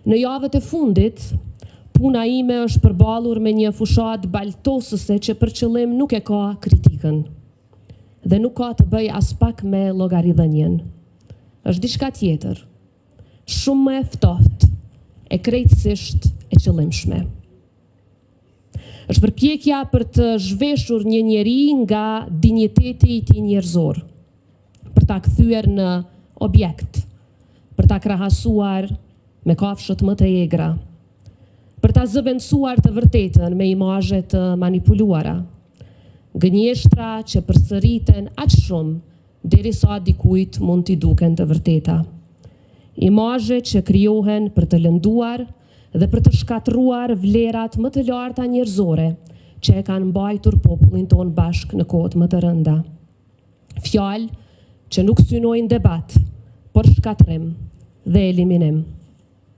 Në javët e fundit, puna ime është përballur me një fushat baltosëse që për qëllim nuk e ka kritikën dhe nuk ka të bëj as pak me llogaridhënien. Është diçka tjetër, shumë më e ftohtë, e krejtësisht e qëllimshme. Është përpjekja për të zhveshur një njeri nga dinjiteti i tij njerëzor, për ta kthyer në objekt, për ta krahasuar me kafshët më të egra, për ta zëvendësuar të vërtetën me imazhe të manipuluara, gënjeshtra që përsëriten aq shumë derisa dikujt mund t'i duken të vërteta. Imazhe që krijohen për të lënduar dhe për të shkatruar vlerat më të larta njerëzore që e kanë mbajtur popullin ton bashk në kohët më të rënda. Fjalë që nuk synojnë debat, por shkatrim dhe eliminim.